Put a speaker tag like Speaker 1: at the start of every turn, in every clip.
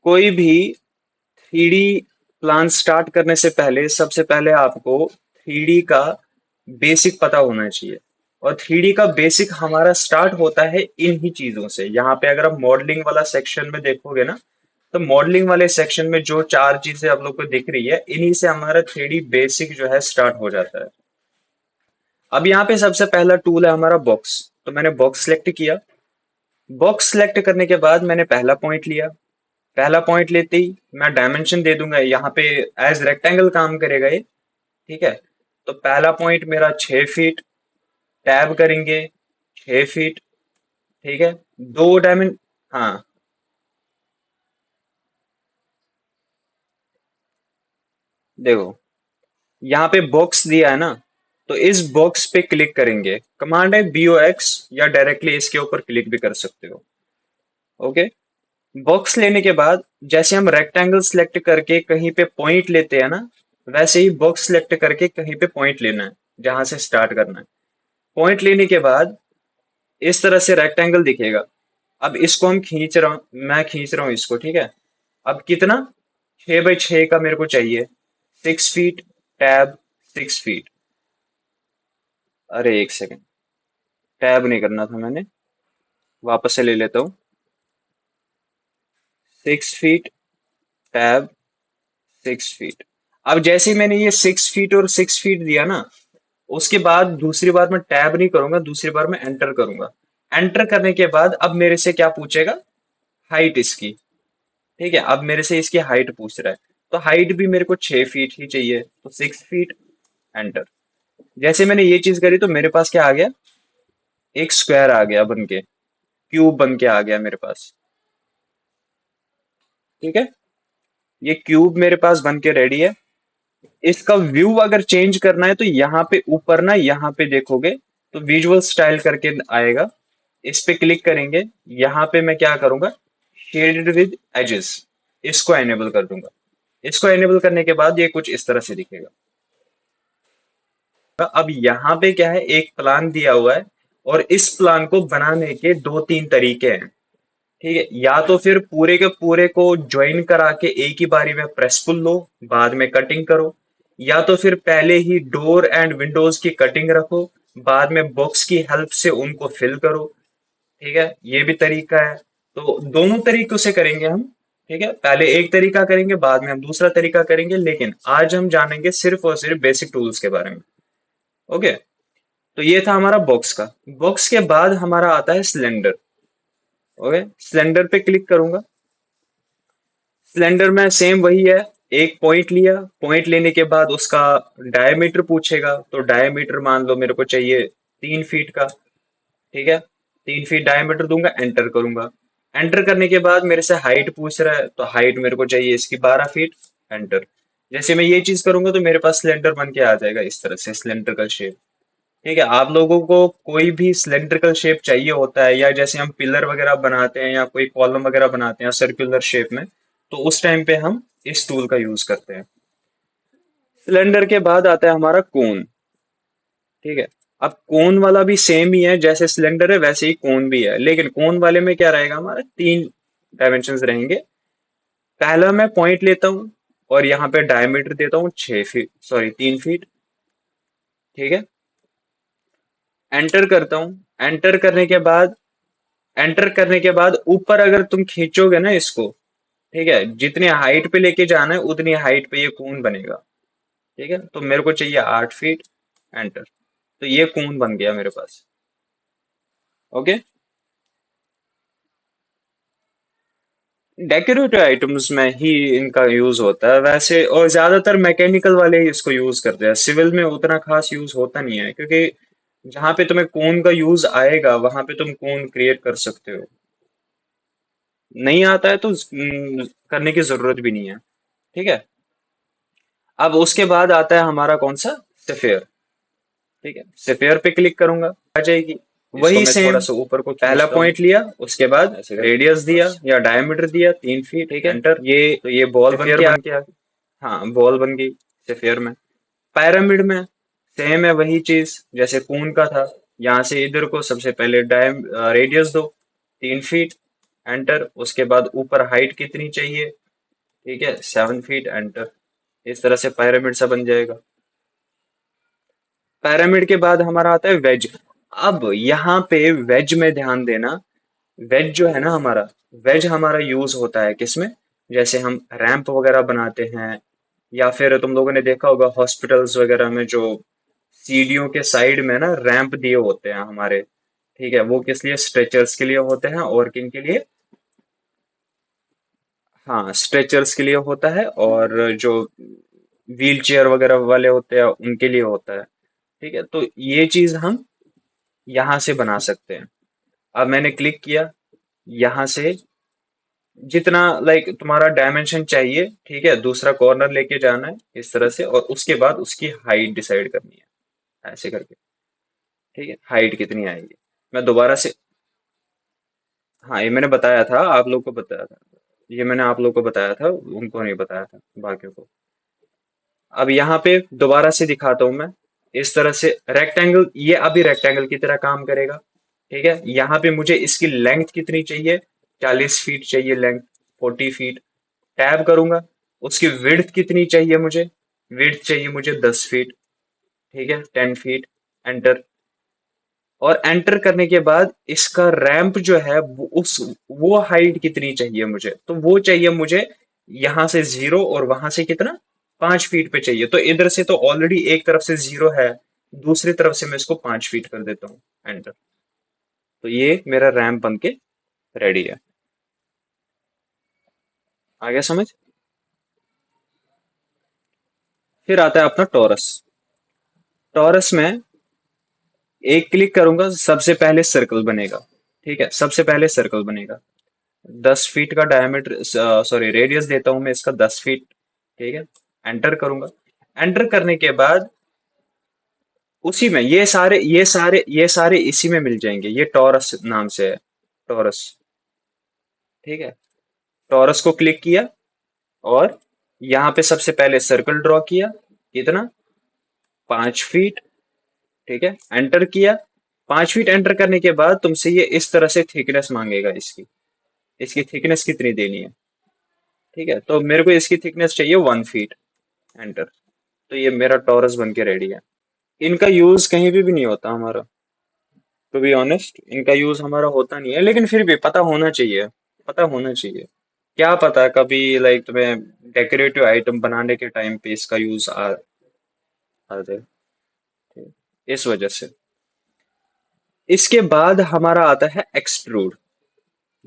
Speaker 1: कोई भी 3D plan start करने से पहले सबसे पहले आपको 3D का बेसिक पता होना चाहिए। और 3D का बेसिक हमारा स्टार्ट होता है इन ही चीजों से। यहाँ पे अगर आप मॉडलिंग वाला सेक्शन में देखोगे ना, तो मॉडलिंग वाले सेक्शन में जो चार चीजें आप लोग को दिख रही है, इन्हीं से हमारा 3D बेसिक जो है स्टार्ट हो जाता है। अब यहाँ पे सबसे पहला टूल है हमारा बॉक्स। तो मैंने बॉक्स सेलेक्ट किया। बॉक्स सेलेक्ट करने के बाद मैंने पहला पॉइंट लिया। पहला पॉइंट लेते ही मैं डायमेंशन दे दूंगा। यहाँ पे एज रेक्टेंगल काम करेगा ये। ठीक है। तो पहला पॉइंट मेरा 6 फीट। टैब करेंगे, 6 फीट। ठीक है। दो डायमेंशन। हाँ, देखो यहाँ पे बॉक्स दिया है ना, तो इस बॉक्स पे क्लिक करेंगे। कमांड है BOX, या डायरेक्टली इसके ऊपर क्लिक भी कर सकते हो। ओके। बॉक्स लेने के बाद जैसे हम रेक्टेंगल सेलेक्ट करके कहीं पे पॉइंट लेते हैं ना, वैसे ही बॉक्स सेलेक्ट करके कहीं पे पॉइंट लेना है, जहां से स्टार्ट करना है। पॉइंट लेने के बाद इस तरह से रेक्टेंगल दिखेगा। अब इसको हम खींच रहा हूं, मैं खींच रहा हूं इसको। ठीक है। अब कितना, 6 बाई 6 का मेरे को चाहिए। 6 फीट। Tab, 6 feet. अरे एक सेकेंड, टैब नहीं करना था मैंने, वापस से ले लेता हूँ। 6 फीट। Tab, 6 feet. अब जैसे ही मैंने ये 6 फीट और 6 फीट दिया ना, उसके बाद दूसरी बार मैं टैब नहीं करूंगा, दूसरी बार मैं एंटर करूंगा। एंटर करने के बाद अब मेरे से क्या पूछेगा, हाइट इसकी। ठीक है। अब मेरे से इसकी हाइट पूछ रहा है। तो हाइट भी मेरे को 6 फीट ही चाहिए, तो 6 फीट। एंटर। जैसे मैंने ये चीज करी तो मेरे पास क्या आ गया, एक स्क्वायर आ गया बन के, क्यूब बन के आ गया मेरे पास। ठीक है। ये क्यूब मेरे पास बन के रेडी है। इसका व्यू अगर चेंज करना है तो यहाँ पे ऊपर ना, यहाँ पे देखोगे तो विजुअल स्टाइल करके आएगा। इस पे क्लिक करेंगे। यहाँ पे मैं क्या करूंगा, शेडेड विद एजेस, इसको एनेबल कर दूंगा। इसको एनेबल करने के बाद ये कुछ इस तरह से दिखेगा। अब यहाँ पे क्या है, एक प्लान दिया हुआ है, और इस प्लान को बनाने के दो तीन तरीके हैं। ठीक है। या तो फिर पूरे के पूरे को ज्वाइन करा के एक ही बारी में प्रेस पुल लो, बाद में कटिंग करो। या तो फिर पहले ही डोर एंड विंडोज की कटिंग रखो, बाद में बॉक्स की हेल्प से उनको फिल करो। ठीक है। ये भी तरीका है। तो दोनों तरीकों से करेंगे हम। ठीक है। पहले एक तरीका करेंगे, बाद में हम दूसरा तरीका करेंगे, लेकिन आज हम जानेंगे सिर्फ और सिर्फ बेसिक टूल्स के बारे में। ओके। तो ये था हमारा बॉक्स का। बॉक्स के बाद हमारा आता है सिलेंडर। ओके। सिलेंडर पे क्लिक करूंगा। सिलेंडर में सेम वही है। एक पॉइंट लिया, पॉइंट लेने के बाद उसका डायमीटर पूछेगा, तो डायमीटर मान लो मेरे को चाहिए 3 फीट का। ठीक है। 3 फीट डायमीटर दूंगा, एंटर करूंगा। एंटर करने के बाद मेरे से हाइट पूछ रहा है, तो हाइट मेरे को चाहिए इसकी 12 फीट। एंटर। जैसे मैं ये चीज करूंगा तो मेरे पास सिलेंडर बन के आ जाएगा इस तरह से, सिलेंड्रिकल शेप। ठीक है। आप लोगों को कोई भी सिलेंड्रिकल शेप चाहिए होता है, या जैसे हम पिलर वगैरह बनाते हैं या कोई कॉलम वगैरह बनाते हैं सर्कुलर शेप में, तो उस टाइम पे हम इस टूल का यूज करते हैं। सिलेंडर के बाद आता है हमारा कोन। ठीक है। अब कोन वाला भी सेम ही है, जैसे सिलेंडर है वैसे ही कोन भी है, लेकिन कोन वाले में क्या रहेगा, हमारा तीन डायमेंशन रहेंगे। पहला मैं पॉइंट लेता हूँ, और यहाँ पे डायमीटर देता हूँ 6 फीट, सॉरी 3 फीट। ठीक है। एंटर करता हूँ। एंटर करने के बाद एंटर करने के बाद ऊपर अगर तुम खींचोगे ना इसको, ठीक है, जितनी हाइट पे लेके जाना है उतनी हाइट पे ये कोन बनेगा। ठीक है। तो मेरे को चाहिए 8 फीट। एंटर। तो ये कोन बन गया मेरे पास। ओके। डेकोरेटिव आइटम्स में ही इनका यूज होता है वैसे, और ज्यादातर मैकेनिकल वाले ही इसको यूज करते हैं। सिविल में उतना खास यूज होता नहीं है, क्योंकि जहां पे तुम्हें कोन का यूज आएगा वहां पे तुम कोन क्रिएट कर सकते हो। नहीं आता है तो करने की जरूरत भी नहीं है। ठीक है। अब उसके बाद आता है हमारा कौन सा, सफेयर। ठीक है। सफेयर पे क्लिक करूंगा, आ जाएगी। वही मैं सेम, थोड़ा सा ऊपर को पहला पॉइंट लिया, उसके बाद रेडियस दिया या डायमीटर दिया 3 फीट। ठीक है। एंटर। ये तो ये बॉल बन के आ गई। हाँ, बॉल बन गई सफेयर में। पैरामिड में सेम है वही चीज जैसे कोन का था। यहाँ से इधर को सबसे पहले डायम रेडियस दो, 3 फीट। एंटर। उसके बाद ऊपर हाइट कितनी चाहिए, ठीक है 7 फीट, एंटर। इस तरह से पिरामिड सा बन जाएगा। पिरामिड के बाद हमारा आता है वेज। अब यहाँ पे वेज में ध्यान देना, वेज जो है ना हमारा, वेज हमारा यूज होता है किसमें, जैसे हम रैंप वगैरह बनाते हैं, या फिर तुम लोगों ने देखा होगा हॉस्पिटल्स वगैरह में जो सीढ़ियों के साइड में ना रैंप दिए होते हैं हमारे, ठीक है, वो किस लिए, स्ट्रेचर्स के लिए होते हैं, और किन के लिए, हाँ स्ट्रेचर्स के लिए होता है, और जो व्हील चेयर वगैरह वाले होते हैं उनके लिए होता है। ठीक है, तो ये चीज हम यहाँ से बना सकते हैं। अब मैंने क्लिक किया, यहाँ से जितना लाइक तुम्हारा डायमेंशन चाहिए, ठीक है, दूसरा कॉर्नर लेके जाना है इस तरह से, और उसके बाद उसकी हाइट डिसाइड करनी है ऐसे करके। ठीक है, हाइट कितनी आएगी, मैं दोबारा से, हाँ ये मैंने बताया था, आप लोग को बताया था, ये मैंने आप लोग को बताया था, उनको नहीं बताया था बाकियों को। अब यहाँ पे दोबारा से दिखाता हूं मैं, इस तरह से रेक्टेंगल, ये अभी रेक्टेंगल की तरह काम करेगा। ठीक है, यहाँ पे मुझे इसकी लेंथ कितनी चाहिए, 40 फीट चाहिए लेंथ, 40 फीट। टैब करूंगा, उसकी विड्थ कितनी चाहिए मुझे, विड्थ चाहिए मुझे 10 फीट, ठीक है 10 फीट, एंटर। और एंटर करने के बाद इसका रैंप जो है वो हाइट कितनी चाहिए मुझे, तो वो चाहिए मुझे यहां से 0, और वहां से कितना, 5 फीट पे चाहिए। तो इधर से तो ऑलरेडी एक तरफ से 0 है, दूसरी तरफ से मैं इसको 5 फीट कर देता हूँ, एंटर। तो ये मेरा रैंप बन के रेडी है। आ गया समझ। फिर आता है अपना टॉरस। टॉरस में एक क्लिक करूंगा, सबसे पहले सर्कल बनेगा। ठीक है, सबसे पहले सर्कल बनेगा, 10 फीट का डायमीटर, सॉरी रेडियस देता हूं मैं इसका 10 फीट। ठीक है, एंटर करूंगा। एंटर करने के बाद उसी में ये सारे इसी में मिल जाएंगे, ये टॉरस नाम से है, टॉरस। ठीक है, टॉरस को क्लिक किया, और यहाँ पे सबसे पहले सर्कल ड्रॉ किया, कितना, 5 फीट। ठीक है, एंटर किया। 5 फीट एंटर करने के बाद तुमसे ये इस तरह से थिकनेस मांगेगा, इसकी इसकी थिकनेस कितनी देनी है। ठीक है, तो मेरे को इसकी थिकनेस चाहिए 1 फीट, एंटर। तो ये मेरा टॉरस बन के रेडी है। इनका यूज कहीं भी नहीं होता हमारा, टू बी ऑनेस्ट इनका यूज हमारा होता नहीं है, लेकिन फिर भी पता होना चाहिए, पता होना चाहिए। क्या पता कभी लाइक तुम्हें डेकोरेटिव आइटम बनाने के टाइम पे इसका यूज आ जाए, ठीक, इस वजह से। इसके बाद हमारा आता है एक्सट्रूड।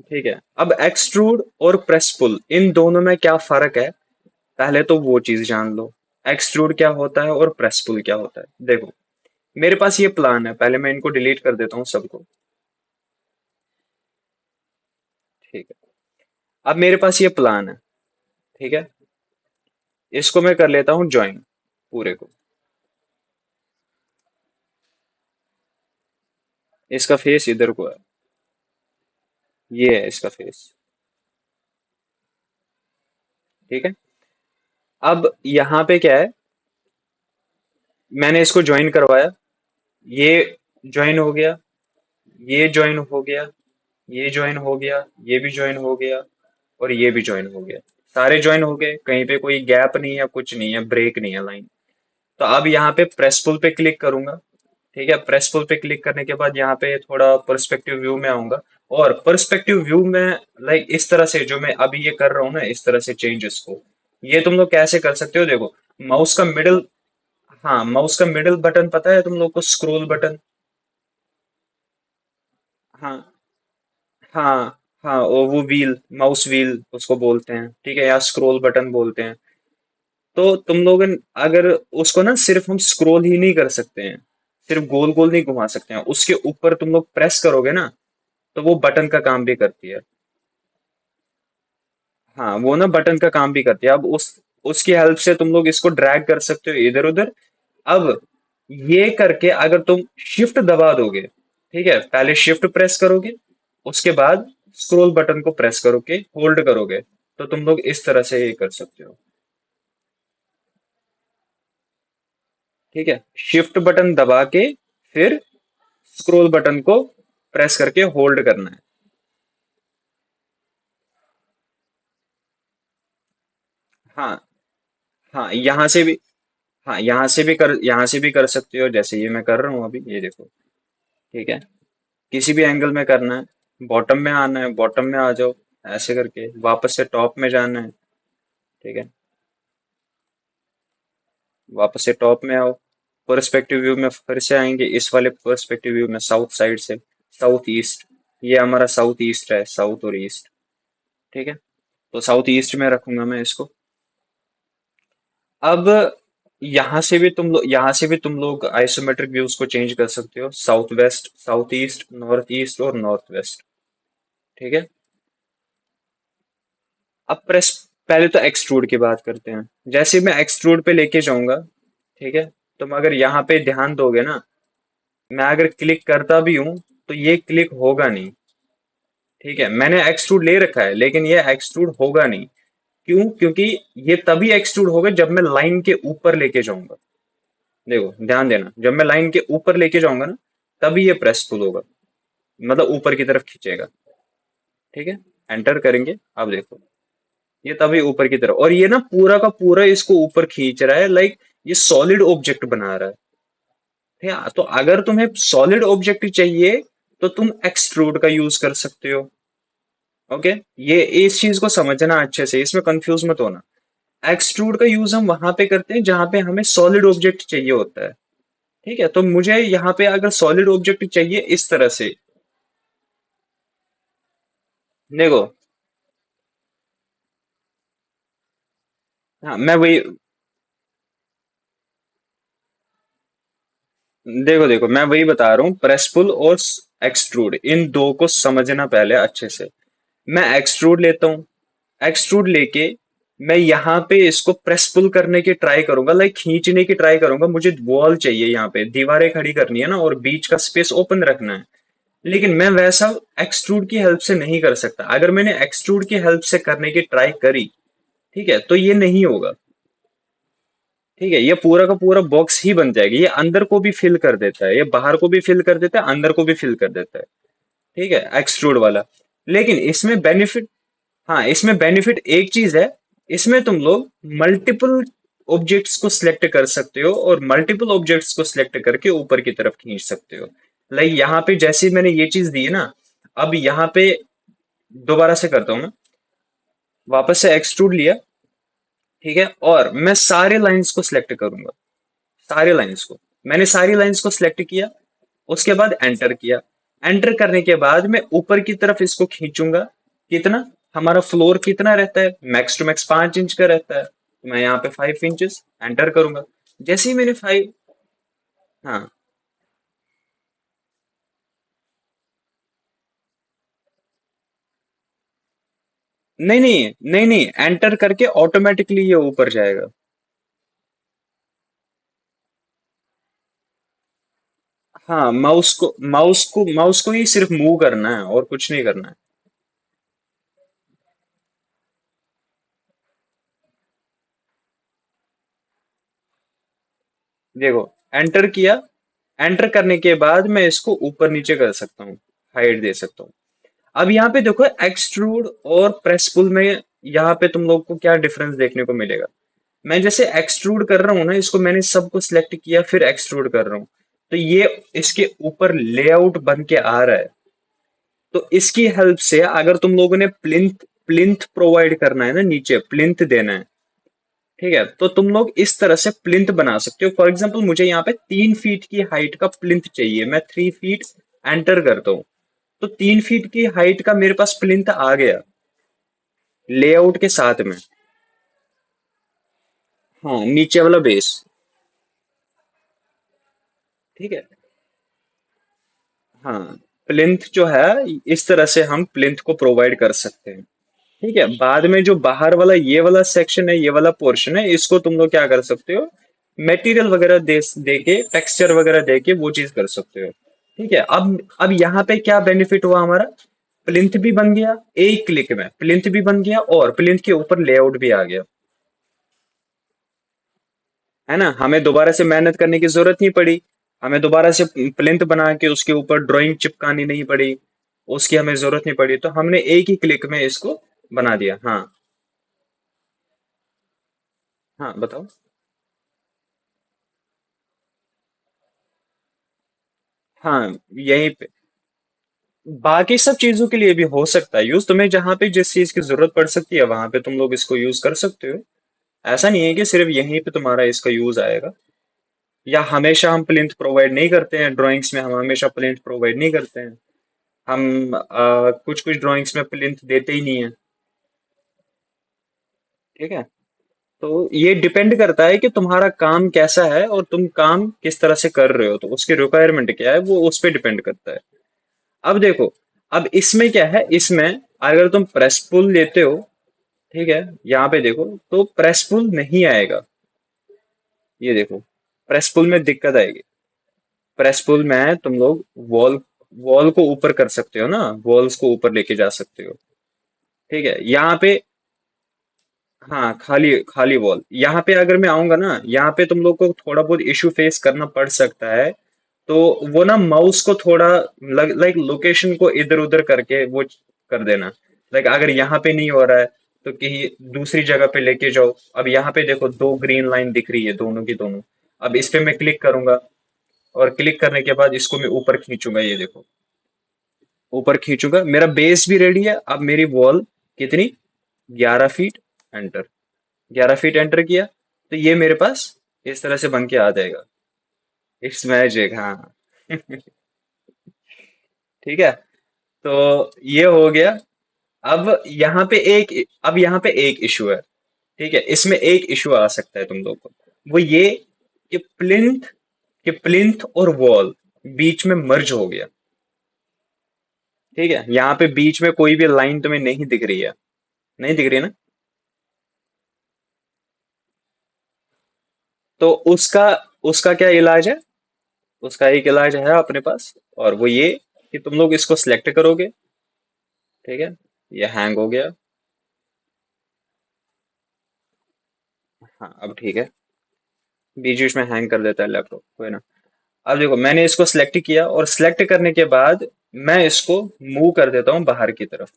Speaker 1: ठीक है, अब एक्सट्रूड और प्रेस पुल, इन दोनों में क्या फर्क है, पहले तो वो चीज जान लो। एक्सट्रूड क्या होता है और प्रेस पुल क्या होता है, देखो मेरे पास ये प्लान है, पहले मैं इनको डिलीट कर देता हूँ सबको। ठीक है, अब मेरे पास ये प्लान है, ठीक है, इसको मैं कर लेता हूँ ज्वाइन, पूरे को। इसका फेस इधर को है, ये है इसका फेस। ठीक है, अब यहाँ पे क्या है, मैंने इसको ज्वाइन करवाया, ये ज्वाइन हो गया, ये ज्वाइन हो गया, ये ज्वाइन हो गया, ये भी ज्वाइन हो गया, और ये भी ज्वाइन हो गया। सारे ज्वाइन हो गए, कहीं पे कोई गैप नहीं है, कुछ नहीं है, ब्रेक नहीं है लाइन। तो अब यहाँ पे प्रेस पुल पे क्लिक करूंगा। ठीक है, प्रेस पुल पे क्लिक करने के बाद यहाँ पे थोड़ा पर्सपेक्टिव व्यू में आऊंगा, और पर्सपेक्टिव व्यू में लाइक इस तरह से जो मैं अभी ये कर रहा हूँ ना, इस तरह से चेंज इसको, ये तुम लोग कैसे कर सकते हो, देखो माउस का मिडिल, हाँ माउस का मिडिल बटन पता है तुम लोग को, स्क्रोल बटन। हाँ हाँ हाँ, वो व्हील, माउस व्हील उसको बोलते हैं, ठीक है, या स्क्रोल बटन बोलते हैं। तो तुम लोग अगर उसको ना, सिर्फ हम स्क्रोल ही नहीं कर सकते हैं, सिर्फ गोल गोल नहीं घुमा सकते हैं, उसके ऊपर तुम लोग प्रेस करोगे ना, तो वो बटन का काम भी करती है। हाँ वो ना बटन का काम भी करती है। अब उसकी हेल्प से तुम लोग इसको ड्रैग कर सकते हो इधर उधर। अब ये करके अगर तुम शिफ्ट दबा दोगे, ठीक है, पहले शिफ्ट प्रेस करोगे, उसके बाद स्क्रॉल बटन को प्रेस करोगे, होल्ड करोगे, तो तुम लोग इस तरह से ये कर सकते हो। ठीक है, शिफ्ट बटन दबा के फिर स्क्रॉल बटन को प्रेस करके होल्ड करना है। हाँ हाँ, यहाँ से भी कर सकते हो, जैसे ये मैं कर रहा हूँ अभी, ये देखो। ठीक है, किसी भी एंगल में करना है, बॉटम में आना है, बॉटम में आ जाओ, ऐसे करके वापस से टॉप में जाना है। ठीक है, वापस से टॉप में आओ, पर्सपेक्टिव व्यू में फिर से आएंगे, इस वाले पर्सपेक्टिव व्यू में साउथ साइड से, साउथ ईस्ट। ये हमारा साउथ ईस्ट है, साउथ और ईस्ट। ठीक है, तो साउथ ईस्ट में रखूंगा मैं इसको। अब यहाँ से भी तुम लोग आइसोमेट्रिक व्यूज को चेंज कर सकते हो, साउथ वेस्ट, साउथ ईस्ट और नॉर्थ वेस्ट। ठीक है, अब प्रेस, पहले तो एक्सट्रूड की बात करते हैं। जैसे मैं एक्सट्रूड पे लेके जाऊंगा, ठीक है, तुम अगर यहाँ पे ध्यान दोगे ना, मैं अगर क्लिक करता भी हूं तो ये क्लिक होगा नहीं। ठीक है, मैंने एक्सट्रूड ले रखा है लेकिन ये एक्सट्रूड होगा नहीं। क्यों? क्योंकि ये तभी एक्सट्रूड होगा जब मैं लाइन के ऊपर लेके जाऊंगा। देखो ध्यान देना, जब मैं लाइन के ऊपर लेके जाऊंगा ना, तभी ये प्रेसफुल होगा, मतलब ऊपर की तरफ खींचेगा। ठीक है, एंटर करेंगे, अब देखो, ये तभी ऊपर की तरफ, और ये ना पूरा का पूरा इसको ऊपर खींच रहा है, लाइक ये सॉलिड ऑब्जेक्ट बना रहा है। ठीक है, तो अगर तुम्हें सॉलिड ऑब्जेक्ट चाहिए तो तुम एक्सट्रूड का यूज कर सकते हो। ओके, ये इस चीज को समझना अच्छे से, इसमें कंफ्यूज मत होना। एक्सट्रूड का यूज हम वहां पे करते हैं जहां पे हमें सॉलिड ऑब्जेक्ट चाहिए होता है। ठीक है, तो मुझे यहाँ पे अगर सॉलिड ऑब्जेक्ट चाहिए इस तरह से, देखो, हाँ मैं वही, देखो देखो मैं वही बता रहा हूँ, प्रेस पुल और एक्सट्रूड, इन दो को समझना पहले अच्छे से। मैं एक्सट्रूड लेता हूँ, एक्सट्रूड लेके मैं यहाँ पे इसको प्रेस पुल करने की ट्राई करूंगा, लाइक खींचने की ट्राई करूंगा। मुझे वॉल चाहिए, यहाँ पे दीवारें खड़ी करनी है ना, और बीच का स्पेस ओपन रखना है। लेकिन मैं वैसा एक्सट्रूड की हेल्प से नहीं कर सकता। अगर मैंने एक्सट्रूड की हेल्प से करने की ट्राई करी, ठीक है, तो ये नहीं होगा। ठीक है, ये पूरा का पूरा बॉक्स ही बन जाएगा, ये अंदर को भी फिल कर देता है, ये बाहर को भी फिल कर देता है, अंदर को भी फिल कर देता है। ठीक है, एक्सट्रूड वाला। लेकिन इसमें बेनिफिट, हाँ इसमें बेनिफिट एक चीज है, इसमें तुम लोग मल्टीपल ऑब्जेक्ट्स को सिलेक्ट कर सकते हो, और मल्टीपल ऑब्जेक्ट्स को सिलेक्ट करके ऊपर की तरफ खींच सकते हो। लाइक यहाँ पे जैसे मैंने ये चीज दी है ना, अब यहाँ पे दोबारा से करता हूँ मैं, वापस से एक्सट्रूड लिया। ठीक है, और मैं सारे लाइंस को सिलेक्ट करूंगा, सारे लाइंस को, मैंने सारी लाइंस को सिलेक्ट किया, उसके बाद एंटर किया। एंटर करने के बाद मैं ऊपर की तरफ इसको खींचूंगा। कितना? हमारा फ्लोर कितना रहता है, मैक्स टू मैक्स 5 इंच का रहता है, तो मैं यहाँ पे 5 इंचेस एंटर करूंगा। जैसे ही मैंने 5, हाँ, नहीं नहीं नहीं नहीं, एंटर करके ऑटोमेटिकली ये ऊपर जाएगा। हाँ, माउस को ही सिर्फ मूव करना है और कुछ नहीं करना है। देखो, एंटर किया, एंटर करने के बाद मैं इसको ऊपर नीचे कर सकता हूँ, हाइट दे सकता हूँ। अब यहाँ पे देखो, एक्सट्रूड और प्रेस पुल में यहाँ पे तुम लोग को क्या डिफरेंस देखने को मिलेगा। मैं जैसे एक्सट्रूड कर रहा हूँ ना, इसको मैंने सबको सिलेक्ट किया फिर एक्सट्रूड कर रहा हूँ, तो ये इसके ऊपर लेआउट बन के आ रहा है। तो इसकी हेल्प से अगर तुम लोगों ने प्लिंथ प्लिंथ प्रोवाइड करना है ना, नीचे प्लिंथ देना है, ठीक है, तो तुम लोग इस तरह से प्लिंथ बना सकते हो। फॉर एग्जाम्पल मुझे यहाँ पे 3 फीट की हाइट का प्लिंथ चाहिए, मैं 3 फीट एंटर करता हूँ, तो 3 फीट की हाइट का मेरे पास प्लिंथ आ गया लेआउट के साथ में। हाँ, नीचे वाला बेस। ठीक है, हाँ, प्लिंथ जो है, इस तरह से हम प्लिंथ को प्रोवाइड कर सकते हैं। ठीक है, बाद में जो बाहर वाला ये वाला सेक्शन है, ये वाला पोर्शन है, इसको तुम लोग क्या कर सकते हो, मटेरियल वगैरह दे के, टेक्सचर वगैरह दे के वो चीज कर सकते हो। ठीक है, अब यहाँ पे क्या बेनिफिट हुआ हमारा, प्लिंथ भी बन गया, एक क्लिक में प्लिंथ भी बन गया और प्लिंथ के ऊपर लेआउट भी आ गया। है ना, हमें दोबारा से मेहनत करने की जरूरत नहीं पड़ी, हमें दोबारा से प्लिंथ बना के उसके ऊपर ड्राइंग चिपकानी नहीं पड़ी, उसकी हमें जरूरत नहीं पड़ी, तो हमने एक ही क्लिक में इसको बना दिया। हाँ, हाँ बताओ। हाँ, यही पे बाकी सब चीजों के लिए भी हो सकता है यूज, तुम्हें जहां पे जिस चीज की जरूरत पड़ सकती है वहां पे तुम लोग इसको यूज कर सकते हो। ऐसा नहीं है कि सिर्फ यहीं पे तुम्हारा इसका यूज आएगा। या हमेशा हम प्लिंथ प्रोवाइड नहीं करते हैं ड्राइंग्स में, हम हमेशा प्लिंथ प्रोवाइड नहीं करते हैं। हम कुछ कुछ ड्राइंग्स में प्लिंथ देते ही नहीं है। ठीक है। तो ये डिपेंड करता है कि तुम्हारा काम कैसा है और तुम काम किस तरह से कर रहे हो, तो उसकी रिक्वायरमेंट क्या है वो उस पर डिपेंड करता है। अब देखो, अब इसमें क्या है, इसमें अगर तुम प्रेस पुल लेते हो, ठीक है, यहाँ पे देखो तो प्रेस पुल नहीं आएगा। ये देखो, प्रेस पुल में दिक्कत आएगी। प्रेस पुल में तुम लोग वॉल वॉल को ऊपर कर सकते हो ना, वॉल्स को ऊपर लेके जा सकते हो। ठीक है, यहाँ पे हाँ, खाली खाली वॉल। यहाँ पे अगर मैं आऊंगा ना, यहाँ पे तुम लोग को थोड़ा बहुत इशू फेस करना पड़ सकता है। तो वो ना माउस को थोड़ा लाइक लोकेशन को इधर उधर करके वो कर देना। लाइक अगर यहाँ पे नहीं हो रहा है तो कहीं दूसरी जगह पे लेके जाओ। अब यहाँ पे देखो दो ग्रीन लाइन दिख रही है, दोनों की दोनों। अब इस पे मैं क्लिक करूंगा, और क्लिक करने के बाद इसको मैं ऊपर खींचूंगा, ये देखो, ऊपर खींचूंगा, मेरा बेस भी रेडी है। अब मेरी वॉल कितनी, 11 फीट। एंटर, 11 फीट एंटर किया, तो ये मेरे पास इस तरह से बन के आ जाएगा। इट्स मैजिक, हाँ। ठीक है। तो ये हो गया। अब यहाँ पे एक इशू है। ठीक है, इसमें एक इशू आ सकता है तुम लोग को, वो ये कि प्लिंथ और वॉल बीच में मर्ज हो गया। ठीक है, यहाँ पे बीच में कोई भी लाइन तुम्हें नहीं दिख रही है। नहीं दिख रही ना? तो उसका उसका क्या इलाज है? उसका एक इलाज है अपने पास, और वो ये कि तुम लोग इसको सिलेक्ट करोगे। ठीक है, ये हैंग हो गया। हाँ, अब ठीक है। बीच बीच में हैंग कर देता है लैपटॉप, कोई ना। अब देखो, मैंने इसको सिलेक्ट किया, और सिलेक्ट करने के बाद मैं इसको मूव कर देता हूँ बाहर की तरफ।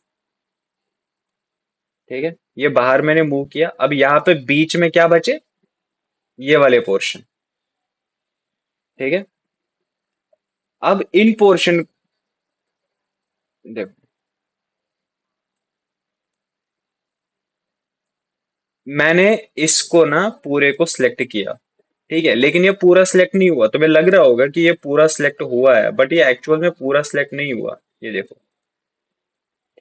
Speaker 1: ठीक है, ये बाहर मैंने मूव किया। अब यहाँ पे बीच में क्या बचे, ये वाले पोर्शन। ठीक है। अब इन पोर्शन, देखो, मैंने इसको ना पूरे को सिलेक्ट किया। ठीक है, लेकिन ये पूरा सिलेक्ट नहीं हुआ। तुम्हें लग रहा होगा कि ये पूरा सिलेक्ट हुआ है, बट ये एक्चुअल में पूरा सिलेक्ट नहीं हुआ। ये देखो।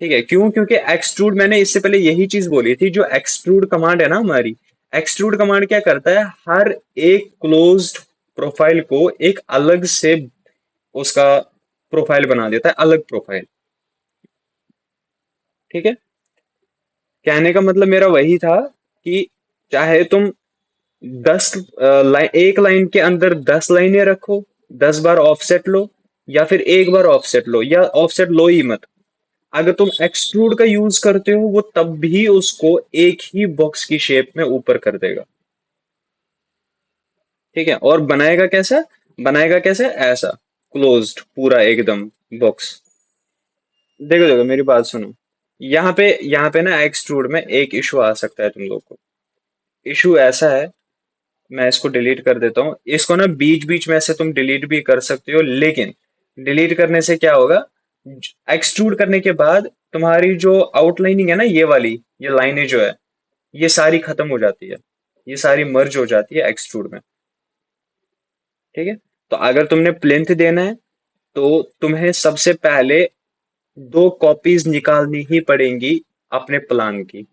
Speaker 1: ठीक है, क्यों? क्योंकि एक्सट्रूड, मैंने इससे पहले यही चीज बोली थी, जो एक्सट्रूड कमांड है ना हमारी, एक्सट्रूड कमांड क्या करता है, हर एक क्लोज्ड प्रोफाइल को एक अलग से उसका प्रोफाइल बना देता है, अलग प्रोफाइल। ठीक है, कहने का मतलब मेरा वही था कि चाहे तुम एक लाइन के अंदर 10 लाइनें रखो, 10 बार ऑफसेट लो, या फिर एक बार ऑफसेट लो, या ऑफसेट लो ही मत। अगर तुम एक्सट्रूड का यूज करते हो, वो तब भी उसको एक ही बॉक्स की शेप में ऊपर कर देगा। ठीक है, और बनाएगा कैसा? बनाएगा कैसे? ऐसा, क्लोज्ड पूरा एकदम बॉक्स। देखो देखो, मेरी बात सुनो। यहाँ पे ना एक्सट्रूड में एक इशू आ सकता है तुम लोग को। इशू ऐसा है, मैं इसको डिलीट कर देता हूँ। इसको ना बीच बीच में से तुम डिलीट भी कर सकते हो, लेकिन डिलीट करने से क्या होगा, एक्सट्रूड करने के बाद तुम्हारी जो आउटलाइनिंग है ना, ये वाली, ये लाइनें जो है, ये सारी खत्म हो जाती है। ये सारी मर्ज हो जाती है एक्सट्रूड में। ठीक है। तो अगर तुमने प्लिंथ देना है, तो तुम्हें सबसे पहले दो कॉपीज निकालनी ही पड़ेंगी अपने प्लान की।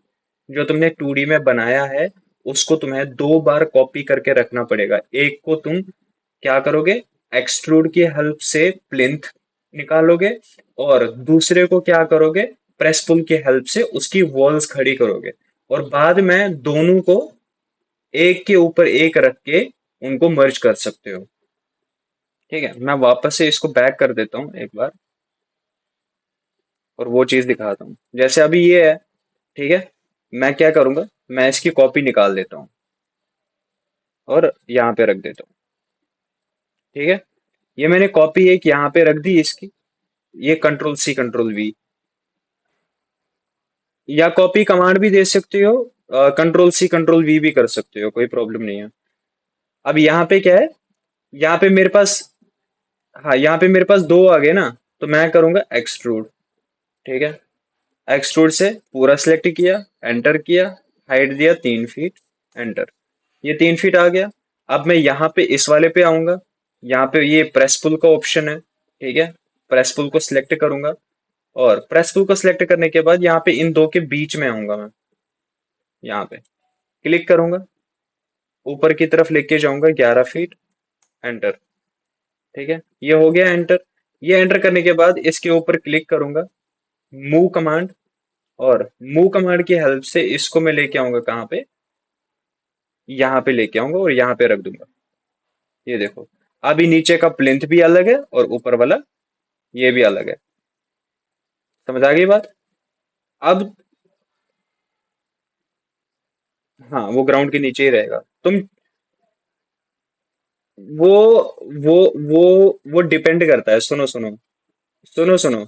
Speaker 1: जो तुमने 2D में बनाया है, उसको तुम्हें 2 बार कॉपी करके रखना पड़ेगा। एक को तुम क्या करोगे, एक्सट्रूड की हेल्प से प्लिंथ निकालोगे, और दूसरे को क्या करोगे, प्रेस पुल की हेल्प से उसकी वॉल्स खड़ी करोगे। और बाद में दोनों को एक के ऊपर एक रख के उनको मर्ज कर सकते हो। ठीक है, मैं वापस से इसको बैक कर देता हूँ एक बार, और वो चीज दिखाता हूँ। जैसे अभी ये है, ठीक है, मैं क्या करूंगा, मैं इसकी कॉपी निकाल देता हूँ और यहाँ पे रख देता हूँ। ठीक है, ये मैंने कॉपी एक यहाँ पे रख दी इसकी। ये कंट्रोल C कंट्रोल V, या कॉपी कमांड भी दे सकते हो। कंट्रोल सी कंट्रोल वी भी कर सकते हो, कोई प्रॉब्लम नहीं है। अब यहाँ पे क्या है, यहाँ पे मेरे पास, हाँ यहाँ पे मेरे पास दो आ गए ना, तो मैं करूंगा एक्सट्रूड। ठीक है, एक्सट्रूड से पूरा सिलेक्ट किया, एंटर किया, हाइट दिया 3 फीट, एंटर। ये 3 फीट आ गया। अब मैं यहाँ पे इस वाले पे आऊंगा, यहाँ पे ये प्रेस पुल का ऑप्शन है। ठीक है, प्रेस पुल को सिलेक्ट करूंगा, और प्रेस पुल को सिलेक्ट करने के बाद यहाँ पे इन दो के बीच में आऊंगा मैं, यहाँ पे क्लिक करूंगा, ऊपर की तरफ लेके जाऊंगा 11 फीट, एंटर। ठीक है, ये हो गया एंटर। ये एंटर करने के बाद इसके ऊपर क्लिक करूंगा, मूव कमांड, और मूव कमांड की हेल्प से इसको मैं लेके आऊंगा कहाँ पे, यहाँ पे लेके आऊंगा और यहाँ पे रख दूंगा। ये देखो, अभी नीचे का प्लिंथ भी अलग है और ऊपर वाला ये भी अलग है। समझ आ गई बात? अब हाँ, वो ग्राउंड के नीचे ही रहेगा। तुम वो वो वो वो डिपेंड करता है, सुनो सुनो, सुनो सुनो,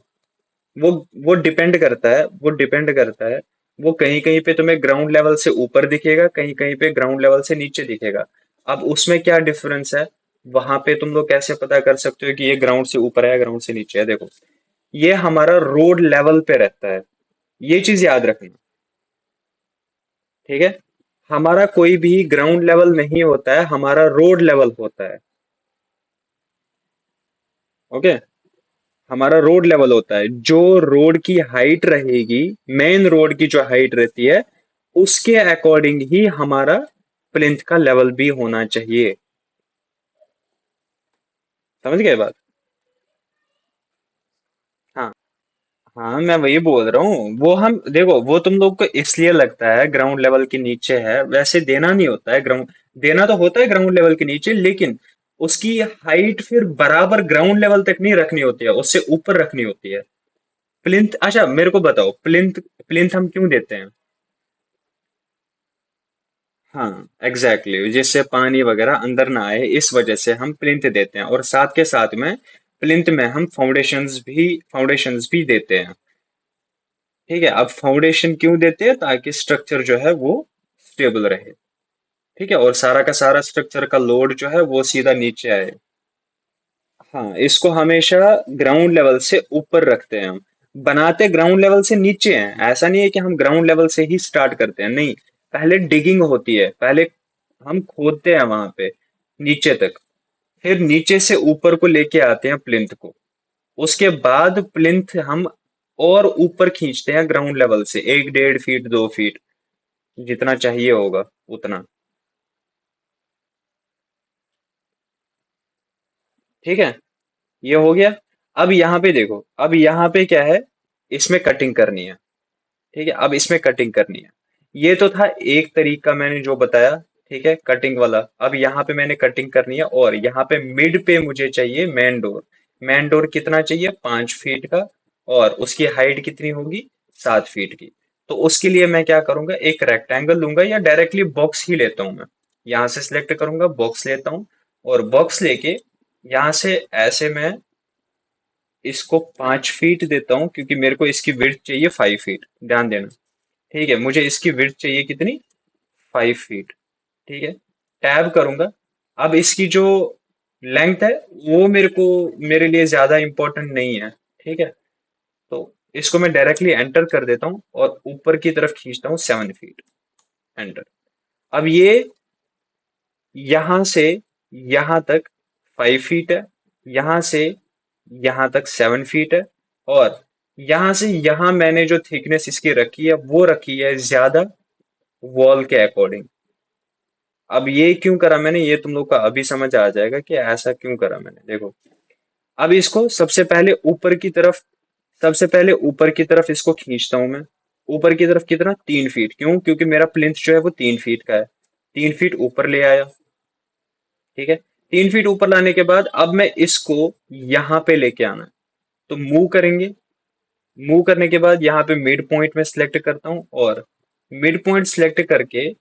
Speaker 1: वो वो डिपेंड करता है, वो डिपेंड करता है। वो कहीं कहीं पे तुम्हें ग्राउंड लेवल से ऊपर दिखेगा, कहीं कहीं पे ग्राउंड लेवल से नीचे दिखेगा। अब उसमें क्या डिफरेंस है, वहां पे तुम लोग कैसे पता कर सकते हो कि ये ग्राउंड से ऊपर है या ग्राउंड से नीचे है? देखो, ये हमारा रोड लेवल पे रहता है, ये चीज याद रखना। ठीक है, हमारा कोई भी ग्राउंड लेवल नहीं होता है, हमारा रोड लेवल होता है। ओके, हमारा रोड लेवल होता है, जो रोड की हाइट रहेगी, मेन रोड की जो हाइट रहती है, उसके अकॉर्डिंग ही हमारा प्लिंथ का लेवल भी होना चाहिए। समझ गए बात? हाँ, हाँ मैं वही बोल रहा हूँ। वो हम देखो, वो तुम लोग को इसलिए लगता है ग्राउंड लेवल के नीचे है, वैसे देना नहीं होता है ग्राउंड, देना तो होता है ग्राउंड लेवल के नीचे, लेकिन उसकी हाइट फिर बराबर ग्राउंड लेवल तक नहीं रखनी होती है, उससे ऊपर रखनी होती है। प्लिंथ, अच्छा मेरे को बताओ, प्लिंथ प्लिंथ हम क्यों देते हैं? हाँ एग्जैक्टली exactly, जिससे पानी वगैरह अंदर ना आए, इस वजह से हम प्लिंथ देते हैं, और साथ के साथ में प्लिंथ में हम फाउंडेशंस भी देते हैं। ठीक है, अब फाउंडेशन क्यों देते हैं? ताकि स्ट्रक्चर जो है वो स्टेबल रहे। ठीक है, और सारा का सारा स्ट्रक्चर का लोड जो है वो सीधा नीचे आए। हाँ, इसको हमेशा ग्राउंड लेवल से ऊपर रखते हैं हम। बनाते ग्राउंड लेवल से नीचे हैं, ऐसा नहीं है कि हम ग्राउंड लेवल से ही स्टार्ट करते हैं, नहीं। पहले डिगिंग होती है, पहले हम खोदते हैं वहां पे नीचे तक, फिर नीचे से ऊपर को लेके आते हैं प्लिंथ को। उसके बाद प्लिंथ हम और ऊपर खींचते हैं ग्राउंड लेवल से 1 1.5 फीट 2 फीट, जितना चाहिए होगा उतना। ठीक है, ये हो गया। अब यहाँ पे देखो, अब यहाँ पे क्या है, इसमें कटिंग करनी है। ठीक है, अब इसमें कटिंग करनी है। ये तो था एक तरीका मैंने जो बताया, ठीक है, कटिंग वाला। अब यहाँ पे मैंने कटिंग करनी है, और यहाँ पे मिड पे मुझे चाहिए मेन डोर। मेन डोर कितना चाहिए? 5 फीट का, और उसकी हाइट कितनी होगी? 7 फीट की। तो उसके लिए मैं क्या करूंगा, एक रेक्टेंगल लूंगा, या डायरेक्टली बॉक्स ही लेता हूँ मैं। यहाँ से सिलेक्ट करूंगा, बॉक्स लेता हूँ, और बॉक्स लेके यहाँ से ऐसे मैं इसको 5 फीट देता हूँ, क्योंकि मेरे को इसकी विड्थ चाहिए 5 फीट, ध्यान देना। ठीक है, मुझे इसकी विड्थ चाहिए कितनी? 5 फीट। ठीक है, टैब करूंगा। अब इसकी जो लेंथ है, वो मेरे लिए ज्यादा इंपॉर्टेंट नहीं है। ठीक है, तो इसको मैं डायरेक्टली एंटर कर देता हूँ, और ऊपर की तरफ खींचता हूँ 7 फीट, एंटर। अब ये यहां से यहां तक 5 फीट है, यहां से यहां तक 7 फीट है, और यहां से यहां मैंने जो थिकनेस इसकी रखी है वो रखी है ज्यादा, वॉल के अकॉर्डिंग। अब ये क्यों करा मैंने, ये तुम लोग का अभी समझ आ जाएगा कि ऐसा क्यों करा मैंने। देखो, अब इसको सबसे पहले ऊपर की तरफ इसको खींचता हूं मैं। ऊपर की तरफ कितना? 3 फीट। क्यों? क्योंकि मेरा प्लिंथ जो है वो 3 फीट का है। 3 फीट ऊपर ले आया। ठीक है, 3 फीट ऊपर लाने के बाद अब मैं इसको यहाँ पे लेके आना है, तो मूव करेंगे। मूव करने के बाद यहाँ पे मिड पॉइंट में सिलेक्ट करता हूँ, और मिड पॉइंट सिलेक्ट करके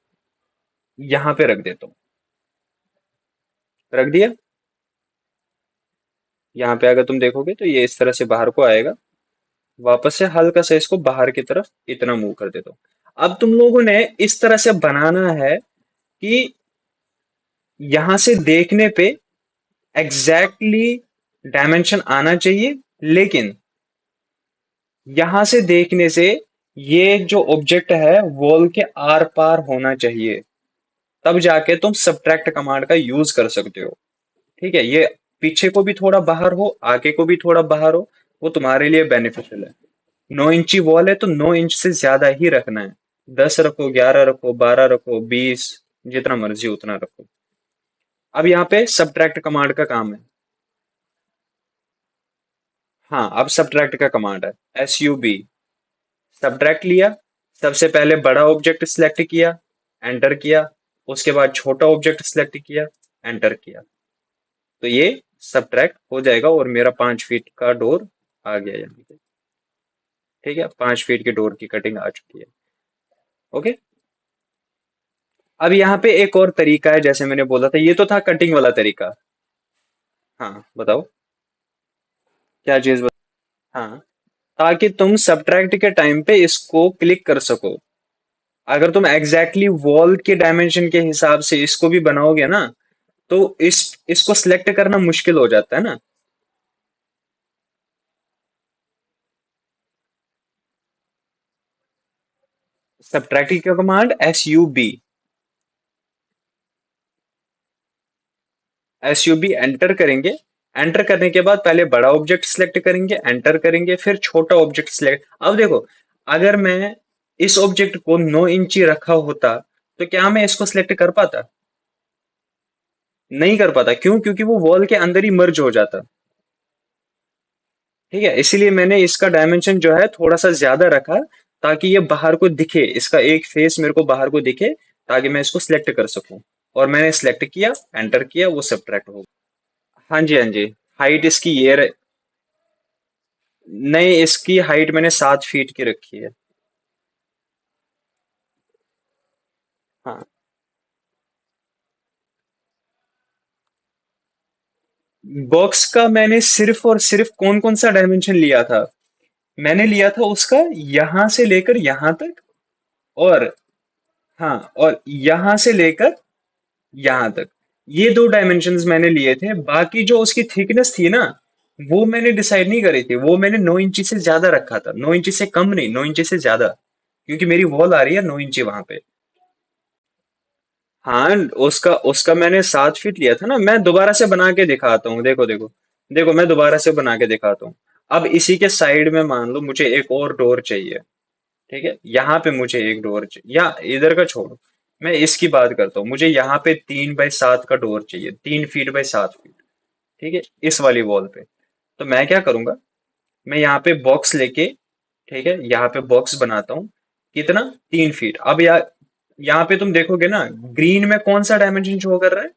Speaker 1: यहाँ पे रख देता हूँ। रख दिया। यहाँ पे अगर तुम देखोगे तो ये इस तरह से बाहर को आएगा। वापस से हल्का सा इसको बाहर की तरफ इतना मूव कर देता हूँ। अब तुम लोगों ने इस तरह से बनाना है कि यहां से देखने पे एग्जैक्टली डायमेंशन आना चाहिए, लेकिन यहां से देखने से ये जो ऑब्जेक्ट है वॉल के आर पार होना चाहिए, तब जाके तुम सब्ट्रैक्ट कमांड का यूज कर सकते हो। ठीक है, ये पीछे को भी थोड़ा बाहर हो, आगे को भी थोड़ा बाहर हो, वो तुम्हारे लिए बेनिफिशियल है। 9 इंची वॉल है तो 9 इंच से ज्यादा ही रखना है। 10 रखो, 11 रखो, 12 रखो, 20, जितना मर्जी उतना रखो। अब यहाँ पे सब्ट्रैक्ट कमांड का काम है। हाँ, अब सब्ट्रैक्ट का कमांड है, SUB। सब्ट्रैक्ट लिया, सबसे पहले बड़ा ऑब्जेक्ट सिलेक्ट किया, एंटर किया, उसके बाद छोटा ऑब्जेक्ट सिलेक्ट किया, एंटर किया, तो ये सब्ट्रैक्ट हो जाएगा और मेरा 5 फीट का डोर आ गया यहाँ पे। ठीक है, 5 फीट की डोर की कटिंग आ चुकी है। ओके। अब यहाँ पे एक और तरीका है, जैसे मैंने बोला था, ये तो था कटिंग वाला तरीका। हाँ बताओ, क्या चीज हाँ, ताकि तुम सब्ट्रैक्ट के टाइम पे इसको क्लिक कर सको। अगर तुम एग्जैक्टली वॉल के डायमेंशन के हिसाब से इसको भी बनाओगे ना, तो इसको सिलेक्ट करना मुश्किल हो जाता है ना। सब्ट्रैक्ट की कमांड SUB। SUB एंटर करेंगे, एंटर करने के बाद पहले बड़ा ऑब्जेक्ट सिलेक्ट करेंगे, एंटर करेंगे, फिर छोटा ऑब्जेक्ट सिलेक्ट। अब देखो, अगर मैं इस ऑब्जेक्ट को 9 इंची रखा होता तो क्या मैं इसको सिलेक्ट कर पाता? नहीं कर पाता। क्यों? क्योंकि वो वॉल के अंदर ही मर्ज हो जाता। ठीक है, इसीलिए मैंने इसका डायमेंशन जो है थोड़ा सा ज्यादा रखा, ताकि ये बाहर को दिखे, इसका एक फेस मेरे को बाहर को दिखे, ताकि मैं इसको सिलेक्ट कर सकूं। और मैंने सिलेक्ट किया, एंटर किया, वो सब्ट्रैक्ट हो गया। हाँ जी, हाँ जी। हाइट इसकी नहीं, इसकी हाइट मैंने 7 फीट की रखी है। हाँ, बॉक्स का मैंने सिर्फ और सिर्फ कौन कौन सा डायमेंशन लिया था? मैंने लिया था उसका यहां से लेकर यहां तक, और हाँ, और यहां से लेकर यहां तक। ये दो डायमेंशंस मैंने लिए थे। बाकी जो उसकी थिकनेस थी ना, वो मैंने डिसाइड नहीं करी थी। वो मैंने 9 इंची से ज्यादा रखा था, 9 इंची से कम नहीं, 9 इंची से ज्यादा, क्योंकि मेरी वॉल आ रही है 9 इंची वहां पे। हाँ, उसका उसका मैंने 7 फीट लिया था ना। मैं दोबारा से बना के दिखाता हूँ, देखो देखो। देखो, मैं दोबारा से बना के दिखाता हूँ। अब इसी के साइड में मान लो मुझे एक और डोर चाहिए। ठीक है, यहाँ पे मुझे एक डोर चाहिए, या इधर का छोड़ो, मैं इसकी बात करता हूँ। मुझे यहाँ पे 3x7 का डोर चाहिए, 3 फीट बाय 7 फीट। ठीक है, इस वाली वॉल पे। तो मैं क्या करूंगा, मैं यहाँ पे बॉक्स लेके, ठीक है, यहाँ पे बॉक्स बनाता हूँ। कितना? 3 फीट। अब यहाँ पे तुम देखोगे ना, ग्रीन में कौन सा डायमेंशन शो कर रहा है?